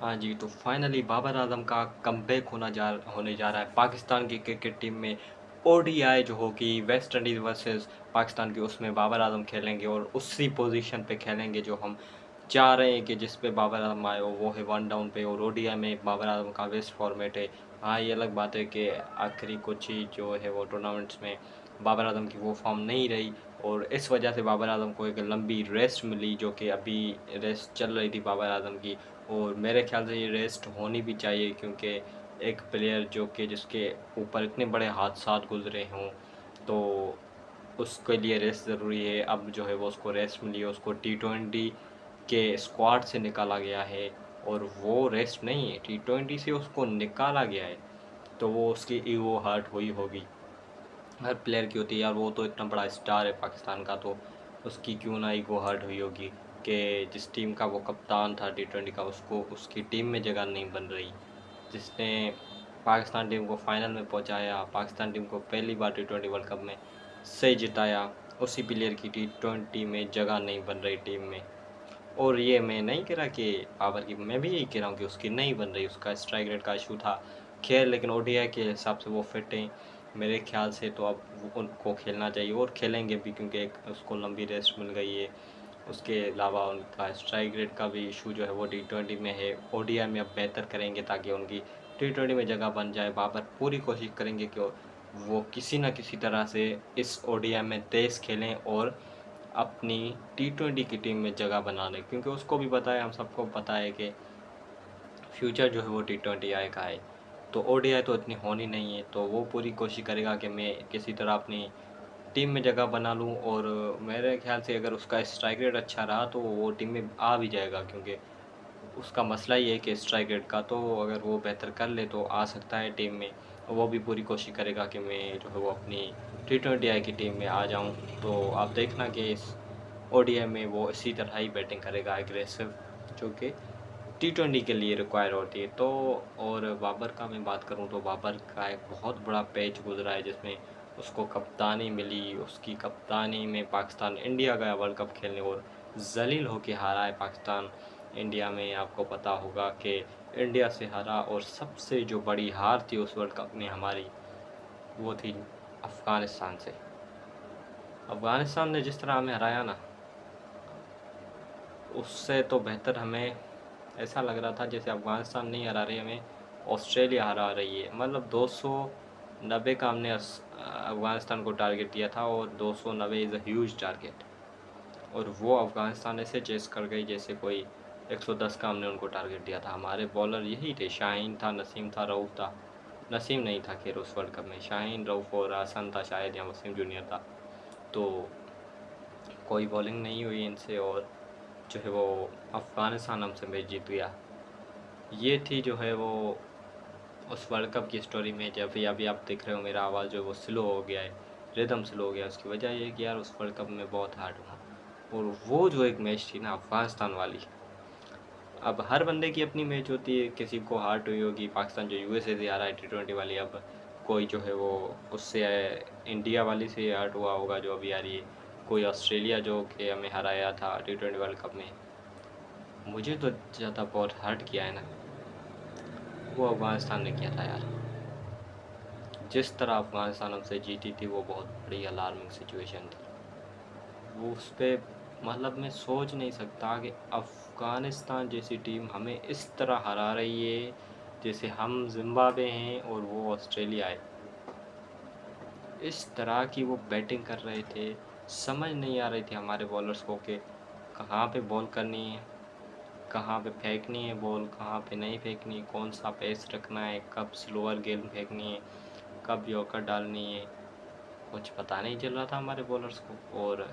हाँ जी, तो फाइनली बाबर आज़म का कमबैक होने जा रहा है पाकिस्तान की क्रिकेट टीम में। ओडीआई जो होगी वेस्ट इंडीज़ वर्सेस पाकिस्तान की, उसमें बाबर आज़म खेलेंगे और उसी पोजीशन पे खेलेंगे जो हम चाह रहे हैं कि जिस पे बाबर आज़म आए हो, वो है वन डाउन पे। और ओडीआई में बाबर आज़म का बेस्ट फॉर्मेट है। हाँ, ये अलग बात है कि आखिरी कुछ ही जो है वो टूर्नामेंट्स में बाबर आज़म की वो फॉर्म नहीं रही, और इस वजह से बाबर आज़म को एक लंबी रेस्ट मिली, जो कि अभी रेस्ट चल रही थी बाबर आज़म की। और मेरे ख़्याल से ये रेस्ट होनी भी चाहिए, क्योंकि एक प्लेयर जो कि जिसके ऊपर इतने बड़े हादसात गुज़रे हों, तो उसके लिए रेस्ट ज़रूरी है। अब जो है वो उसको रेस्ट मिली है, उसको टी20 के स्क्वाड से निकाला गया है, और वो रेस्ट नहीं है, टी20 से उसको निकाला गया है। तो वो उसकी ईगो हर्ट हुई होगी, हर प्लेयर की होती है यार, वो तो इतना बड़ा स्टार है पाकिस्तान का, तो उसकी क्यों ना ईगो हर्ट हुई होगी कि जिस टीम का वो कप्तान था टी20 का, उसको उसकी टीम में जगह नहीं बन रही। जिसने पाकिस्तान टीम को फाइनल में पहुंचाया, पाकिस्तान टीम को पहली बार टी20 वर्ल्ड कप में सही जिताया, उसी प्लेयर की टी20 में जगह नहीं बन रही टीम में। और ये मैं नहीं कह रहा कि बाबर की, मैं भी यही कह रहा हूँ कि उसकी नहीं बन रही, उसका स्ट्राइक रेट का इशू था। खैर, लेकिन ओडीआई के हिसाब से वो फिट हैं मेरे ख्याल से, तो अब उनको खेलना चाहिए और खेलेंगे भी, क्योंकि एक उसको लंबी रेस्ट मिल गई है। उसके अलावा उनका स्ट्राइक रेट का भी इशू जो है वो टी20 में है। ओडीआई में अब बेहतर करेंगे ताकि उनकी टी20 में जगह बन जाए। बाबर पूरी कोशिश करेंगे कि वो किसी न किसी तरह से इस ओडीआई में तेज़ खेलें और अपनी टी20 की टीम में जगह बना लें, क्योंकि उसको भी पता है, हम सबको पता है कि फ्यूचर जो है वो टी20 का है। तो ओडीआई तो इतनी होनी नहीं है, तो वो पूरी कोशिश करेगा कि मैं किसी तरह अपनी टीम में जगह बना लूँ। और मेरे ख्याल से अगर उसका स्ट्राइक रेट अच्छा रहा तो वो टीम में आ भी जाएगा, क्योंकि उसका मसला ये है कि स्ट्राइक रेट का, तो अगर वो बेहतर कर ले तो आ सकता है टीम में। और वो भी पूरी कोशिश करेगा कि मैं जो है वो अपनी टी20 की टीम में आ जाऊँ। तो आप देखना कि इस ओडीआई में वो इसी तरह ही बैटिंग करेगा, एग्रेसिव, जो कि टी20 के लिए रिक्वायर होती है। तो और बाबर का मैं बात करूं तो बाबर का एक बहुत बड़ा पैच गुजरा है, जिसमें उसको कप्तानी मिली। उसकी कप्तानी में पाकिस्तान इंडिया गया वर्ल्ड कप खेलने, और जलील होके हारा है पाकिस्तान इंडिया में। आपको पता होगा कि इंडिया से हारा, और सबसे जो बड़ी हार थी उस वर्ल्ड कप में हमारी, वो थी अफ़गानिस्तान से। अफ़गानिस्तान ने जिस तरह हमें हराया ना, उससे तो बेहतर हमें ऐसा लग रहा था जैसे अफ़गानिस्तान नहीं हरा रही हमें, ऑस्ट्रेलिया हरा रही है। मतलब 290 का हमने अफ़गानिस्तान को टारगेट दिया था, और 290 इज़ अ ह्यूज टारगेट। और वो अफ़गानिस्तान ऐसे चेस कर गई जैसे कोई 110 का हमने उनको टारगेट दिया था। हमारे बॉलर यही थे, शाहीन था, नसीम था, रऊफ़ था। नसीम नहीं था खैर उस वर्ल्ड कप में, शाहीन, रऊफ़ और हसन था शायद, या वसीम जूनियर था। तो कोई बॉलिंग नहीं हुई इनसे, और जो है वो अफ़गानिस्तान हमसे मैच जीत गया। ये थी जो है वो उस वर्ल्ड कप की स्टोरी में। जब भी अभी आप देख रहे हो मेरा आवाज़ जो है वो स्लो हो गया है, रिदम स्लो हो गया, उसकी वजह ये है कि यार उस वर्ल्ड कप में बहुत हार्ड हुआ। और वो जो एक मैच थी ना अफ़गानिस्तान वाली, अब हर बंदे की अपनी मैच होती है, किसी को हार्ट हुई होगी, पाकिस्तान जो यूएसए से आ रहा है टी20 वाली, अब कोई जो है वो उससे इंडिया वाली से हार्ट हुआ होगा जो अभी आ रही है, कोई ऑस्ट्रेलिया जो कि हमें हराया था टी20 वर्ल्ड कप में। मुझे तो ज़्यादा बहुत हर्ट किया है ना, वो अफ़गानिस्तान ने किया था यार। जिस तरह अफ़गानिस्तान हमसे जीती थी, वो बहुत बड़ी अलार्मिंग सिचुएशन थी। वो उस पे मतलब मैं सोच नहीं सकता कि अफ़गानिस्तान जैसी टीम हमें इस तरह हरा रही है, जैसे हम ज़िम्बाब्वे हैं और वो ऑस्ट्रेलिया है। इस तरह की वो बैटिंग कर रहे थे, समझ नहीं आ रही थी हमारे बॉलर्स को कि कहाँ पे बॉल करनी है, कहाँ पे फेंकनी है बॉल, कहाँ पे नहीं फेंकनी है, कौन सा पेस रखना है, कब स्लोअर गेंद फेंकनी है, कब यॉर्कर डालनी है। कुछ पता नहीं चल रहा था हमारे बॉलर्स को। और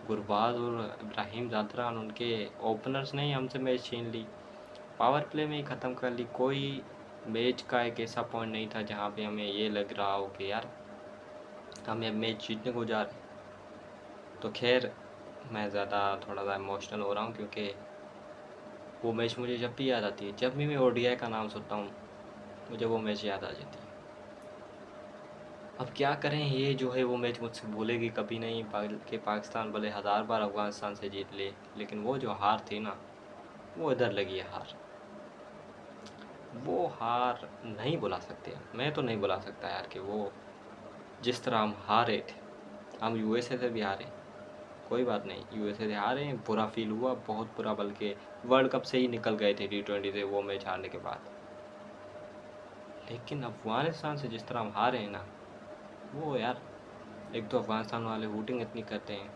गुरबाज और इब्राहिम ज़ादरान, उनके ओपनर्स ने ही हमसे मैच छीन ली, पावर प्ले में ही ख़त्म कर ली। कोई मैच का एक ऐसा पॉइंट नहीं था जहाँ पे हमें ये लग रहा हो कि यार हम अब मैच जीतने को जा रहे हैं। तो खैर, मैं ज़्यादा थोड़ा सा इमोशनल हो रहा हूँ, क्योंकि वो मैच मुझे जब भी याद आती है, जब भी मैं ओडीआई का नाम सुनता हूँ, मुझे वो मैच याद आ जाती है। अब क्या करें, ये जो है वो मैच मुझसे भूलेगी कभी नहीं। कि पाकिस्तान भले हज़ार बार अफ़गानिस्तान से जीत ले, लेकिन वो जो हार थी ना, वो इधर लगी है हार। वो हार नहीं बुला सकते, मैं तो नहीं बुला सकता यार कि वो जिस तरह हम हारे थे, हम यूएसए से भी हारे, कोई बात नहीं, यूएसए से हारे हैं, बुरा फील हुआ, बहुत बुरा, बल्कि वर्ल्ड कप से ही निकल गए थे T20 से वो मैच हारने के बाद। लेकिन अफगानिस्तान से जिस तरह हम हारे हैं ना, वो यार, एक तो अफगानिस्तान वाले हूटिंग इतनी करते हैं,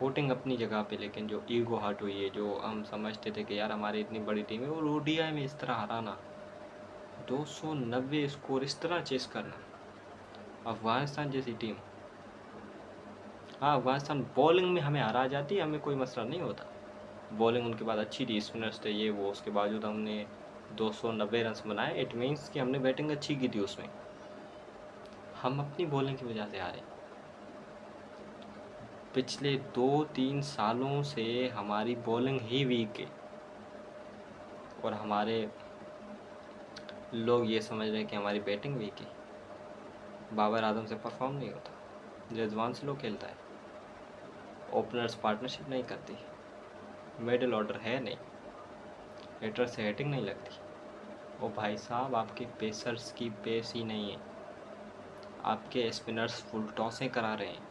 हूटिंग अपनी जगह पे, लेकिन जो ईगो हर्ट हुई है, जो हम समझते थे कि यार हमारी इतनी बड़ी टीम है और ओडीआई में इस तरह हराना, 290 स्कोर इस तरह चेस करना, अफगानिस्तान जैसी टीम। हाँ, अफगानिस्तान बॉलिंग में हमें हरा जाती, हमें कोई मसला नहीं होता, बॉलिंग उनके बाद अच्छी थी, स्पिनर्स थे ये वो, उसके बावजूद हमने 290 रन्स बनाए, इट मीन्स कि हमने बैटिंग अच्छी की थी उसमें, हम अपनी बॉलिंग की वजह से हारे। पिछले 2-3 सालों से हमारी बॉलिंग ही वीक है और हमारे लोग ये समझ रहे हैं कि हमारी बैटिंग वीक है। बाबर आजम से परफॉर्म नहीं होता, रिजवान स्लो खेलता है, ओपनर्स पार्टनरशिप नहीं करती, मिडिल ऑर्डर है नहीं, हिटर से हिटिंग नहीं लगती। ओ भाई साहब, आपके पेसर्स की पेस ही नहीं है, आपके स्पिनर्स फुल टॉसें करा रहे हैं,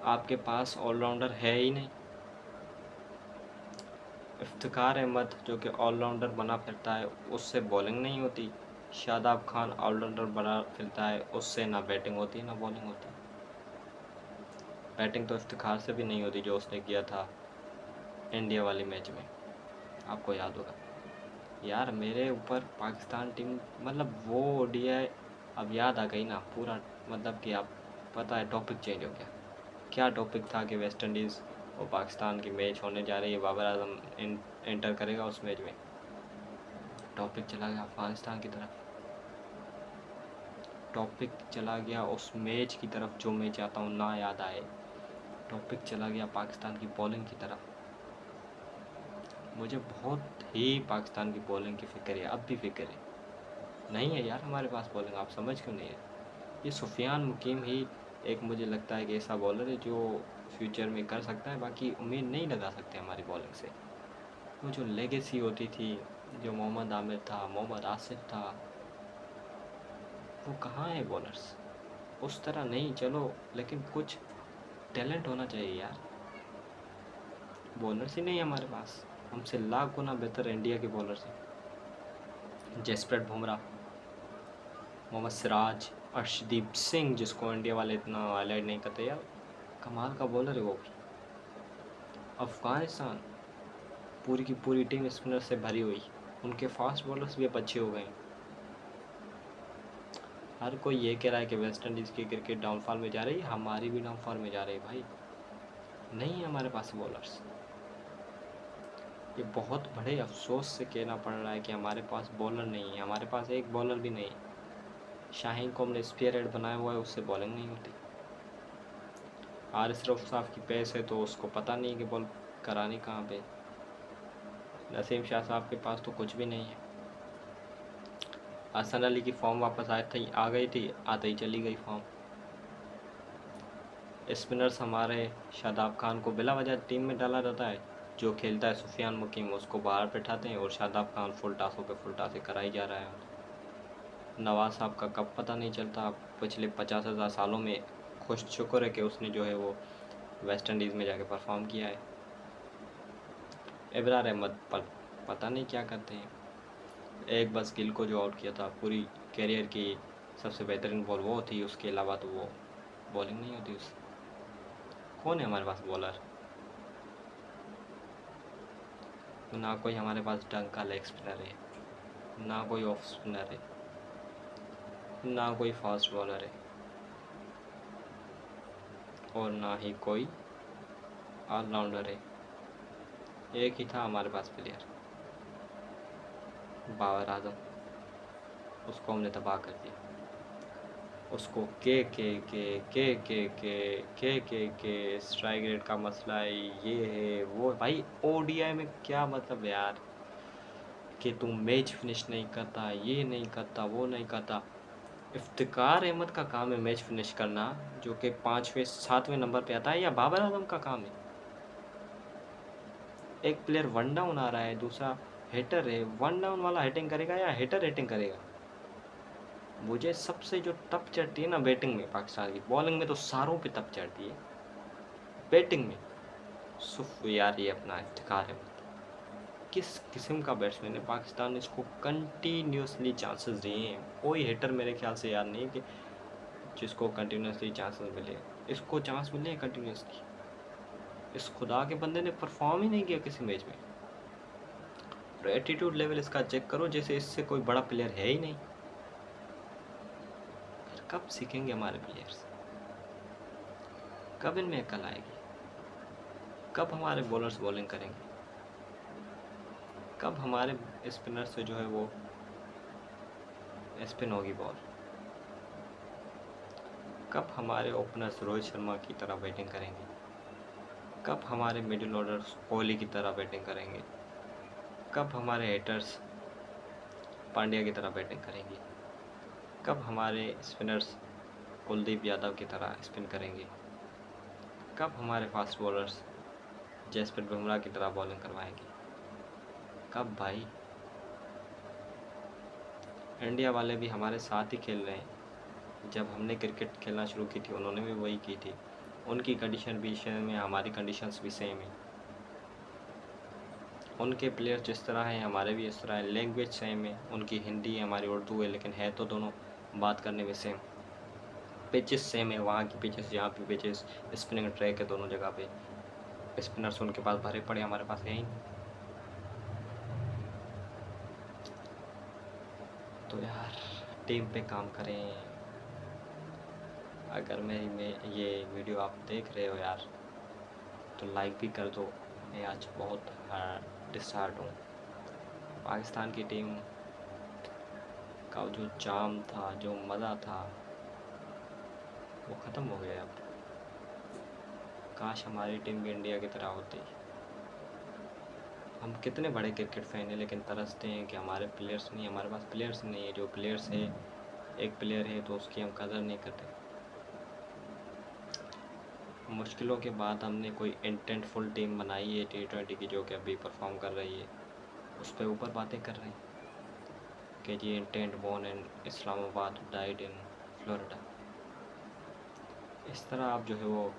आपके पास ऑलराउंडर है ही नहीं। इफ्तिकार अहमद जो कि ऑलराउंडर बना फिरता है, उससे बॉलिंग नहीं होती। शादाब खान ऑलराउंडर बना फिरता है, उससे ना बैटिंग होती ना बॉलिंग होती। बैटिंग तो इफ्तिखार से भी नहीं होती जो उसने किया था इंडिया वाली मैच में, आपको याद होगा यार। मेरे ऊपर पाकिस्तान टीम, मतलब वो ओडीआई, अब याद आ गई ना पूरा, मतलब कि आप, पता है टॉपिक चेंज हो गया। क्या टॉपिक था कि वेस्ट इंडीज़ और पाकिस्तान की मैच होने जा रही है, बाबर आजम एंटर करेगा उस मैच में, टॉपिक चला गया अफगानिस्तान की तरफ, टॉपिक चला गया उस मैच की तरफ जो मैं चाहता हूँ ना याद आए, टॉपिक चला गया पाकिस्तान की बॉलिंग की तरफ। मुझे बहुत ही पाकिस्तान की बॉलिंग की फ़िक्र है, अब भी फ़िक्र है। नहीं है यार हमारे पास बॉलिंग, आप समझ क्यों नहीं है? ये सुफियान मुकीम ही एक, मुझे लगता है कि ऐसा बॉलर है जो फ्यूचर में कर सकता है, बाकी उम्मीद नहीं लगा सकते हमारी बॉलिंग से। वो जो लेगेसी होती थी, जो मोहम्मद आमिर था, मोहम्मद आसिफ था, वो कहाँ है बॉलर्स? उस तरह नहीं, चलो, लेकिन कुछ टैलेंट होना चाहिए यार। बॉलर्स ही नहीं है हमारे पास, हमसे लाख गुना बेहतर इंडिया के बॉलर्स हैं। जसप्रीत बुमराह, मोहम्मद सिराज, अर्शदीप सिंह, जिसको इंडिया वाले इतना हाईलाइट नहीं करते यार, कमाल का बॉलर है वो भी। अफ़गानिस्तान पूरी की पूरी टीम स्पिनर से भरी हुई, उनके फास्ट बॉलर्स भी अब अच्छे हो गए। हर कोई ये कह रहा है कि वेस्ट इंडीज़ की क्रिकेट डाउनफॉल में जा रही है, हमारी भी डाउनफॉल में जा रही है भाई, नहीं है हमारे पास बॉलर्स। ये बहुत बड़े अफसोस से कहना पड़ रहा है कि हमारे पास बॉलर नहीं है, हमारे पास एक बॉलर भी नहीं है। शाहीन को हमने स्पियर हेड बनाया हुआ है, उससे बॉलिंग नहीं होती। हारिस रऊफ साहब की पेस है तो उसको पता नहीं कि बॉल करानी कहाँ पे। नसीम शाह साहब के पास तो कुछ भी नहीं है। हसन अली की फॉर्म वापस आए थे, आ गई थी, आते ही चली गई फॉर्म। स्पिनर्स हमारे, शादाब खान को बिला वजह टीम में डाला जाता है, जो खेलता है सुफियान मुकीम उसको बाहर बैठाते हैं और शादाब खान फुल टासों पे फुल टासे कराई जा रहा है। नवाज साहब का कब पता नहीं चलता, पिछले 50,000 सालों में खुश शुक्र है कि उसने जो है वो वेस्ट इंडीज़ में जाके परफॉर्म किया है। इब्रार अहमद पर पता नहीं क्या करते हैं, एक बस गिल को जो आउट किया था, पूरी कैरियर की सबसे बेहतरीन बॉल वो थी, उसके अलावा तो वो बॉलिंग नहीं होती उससे। कौन है हमारे पास बॉलर? ना कोई हमारे पास ढंग का लेग स्पिनर है, ना कोई ऑफ स्पिनर है, ना कोई फास्ट बॉलर है, और ना ही कोई ऑलराउंडर है। एक ही था हमारे पास प्लेयर, बाबर आजम, उसको हमने तबाह कर दिया। उसको के स्ट्राइक रेट का मसला है, ये है वो, भाई ओडीआई में क्या मतलब यार, कि तुम मैच फिनिश नहीं करता, ये नहीं करता, वो नहीं करता। इफ्तिकार अहमद का काम है मैच फिनिश करना, जो कि 5वें 7वें नंबर पे आता है, या बाबर आजम का काम है? एक प्लेयर वन डाउन आ रहा है, दूसरा हिटर है, वन डाउन वाला हिटिंग करेगा या हिटर हिटिंग करेगा? मुझे सबसे जो तप चढ़ती है ना बैटिंग में पाकिस्तान की, बॉलिंग में तो सारों पे तप चढ़ती है, बैटिंग में सुफ यार ये अपना इफ्तिखार है। किस किस्म का बैट्समैन है पाकिस्तान ने इसको कंटिन्यूसली चांसेस दिए हैं। कोई हिटर मेरे ख्याल से याद नहीं कि जिसको कंटिन्यूसली चांसेस मिले, इसको चांस मिले हैं कंटिन्यूसली। इस खुदा के बंदे ने परफॉर्म ही नहीं किया किसी मैच में। और एटीट्यूड लेवल इसका चेक करो, जैसे इससे कोई बड़ा प्लेयर है ही नहीं। फिर कब सीखेंगे हमारे प्लेयर्स? कब इनमें अकल आएगी? कब हमारे बॉलर्स बॉलिंग करेंगे? कब हमारे स्पिनर से जो है वो स्पिन होगी बॉल? कब हमारे ओपनर्स रोहित शर्मा की तरह बैटिंग करेंगे? कब हमारे मिडिल ऑर्डर्स कोहली की तरह बैटिंग करेंगे? कब हमारे हिटर्स पांड्या की तरह बैटिंग करेंगे? कब हमारे स्पिनर्स कुलदीप यादव की तरह स्पिन करेंगे? कब हमारे फास्ट बॉलर्स जसप्रीत बुमराह की तरह बॉलिंग करवाएंगे? कब भाई? इंडिया वाले भी हमारे साथ ही खेल रहे हैं। जब हमने क्रिकेट खेलना शुरू की थी उन्होंने भी वही की थी। उनकी कंडीशन भी सेम है, हमारी कंडीशंस भी सेम है। उनके प्लेयर जिस तरह हैं हमारे भी इस तरह है। लैंग्वेज सेम है, उनकी हिंदी है हमारी उर्दू है, लेकिन है तो दोनों बात करने में सेम। पिचेस सेम है, वहाँ की पिचेस यहाँ की पिचेस, स्पिनिंग ट्रैक है दोनों जगह पे। स्पिनर्स उनके पास भरे पड़े, हमारे पास है ही नहीं। तो यार टीम पे काम करें। अगर मैं ये वीडियो आप देख रहे हो यार तो लाइक भी कर दो। मैं आज बहुत डिसहार्ट हूँ। पाकिस्तान की टीम का जो चार्म था, जो मज़ा था, वो ख़त्म हो गया अब। काश हमारी टीम भी इंडिया की तरह होती। हम कितने बड़े क्रिकेट फ़ैन हैं लेकिन तरसते हैं कि हमारे प्लेयर्स नहीं, हमारे पास प्लेयर्स नहीं है। जो प्लेयर्स है, एक प्लेयर है तो उसकी हम कदर नहीं करते। मुश्किलों के बाद हमने कोई इंटेंटफुल टीम बनाई है T20 की, जो कि अभी परफॉर्म कर रही है। उस पर ऊपर बातें कर रहे हैं कि जी intent born in Islamabad died in Florida. इस तरह आप जो है वो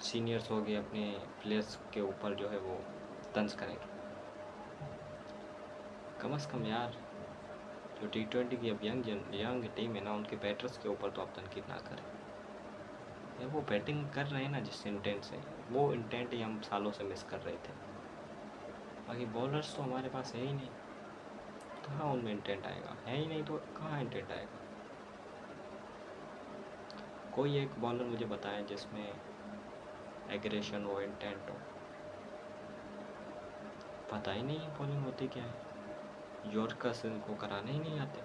सीनियर्स हो गए अपने प्लेयर्स के ऊपर जो है वो तंज करेंगे। कम से कम यार जो T20 की अब यंग टीम है ना, उनके बैटर्स के ऊपर तो आप तनकीद ना करें। यार वो बैटिंग कर रहे हैं ना जिस इंटेंट से, वो इंटेंट ही हम सालों से मिस कर रहे थे। बाकी बॉलर्स तो हमारे पास है ही नहीं, कहाँ उनमें इंटेंट आएगा? है ही नहीं तो कहाँ इंटेंट आएगा? कोई एक बॉलर मुझे बताएं जिसमें एग्रेशन हो, इंटेंट हो। पता ही नहीं बॉलिंग होती क्या है। यॉर्कर्स इनको कराने ही नहीं आते।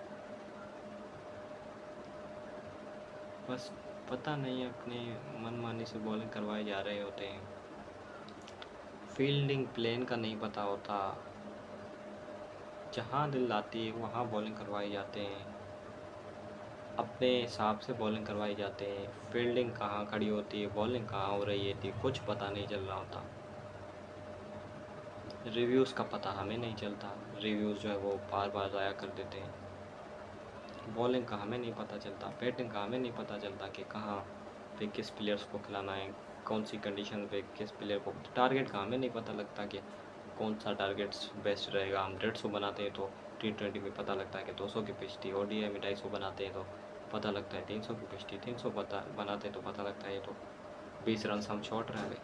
बस पता नहीं अपने मनमानी से बॉलिंग करवाए जा रहे होते हैं। फील्डिंग प्लेन का नहीं पता होता। जहाँ दिल आती है वहाँ बॉलिंग करवाए जाते हैं, अपने हिसाब से बॉलिंग करवाई जाते हैं। फील्डिंग कहाँ खड़ी होती है, बॉलिंग कहाँ हो रही है थी, कुछ पता नहीं चल रहा होता। रिव्यूज़ का पता हमें नहीं चलता, रिव्यूज़ जो है वो बार बार ज़ाया कर देते हैं। बॉलिंग का हमें नहीं पता चलता, बैटिंग का हमें नहीं पता चलता कि कहाँ पे किस प्लेयर्स को खिलाना है, कौन सी कंडीशन पे किस प्लेयर को। टारगेट का हमें नहीं पता लगता कि कौन सा टारगेट बेस्ट रहेगा। हम 150 बनाते हैं तो T20 में पता लगता है कि 200 की पिच थी। ODI में 250 बनाते हैं तो पता लगता है 300 की पिच थी। 300 बनाते हैं तो पता लगता है ये तो 20 रन हम शॉर्ट रह गए।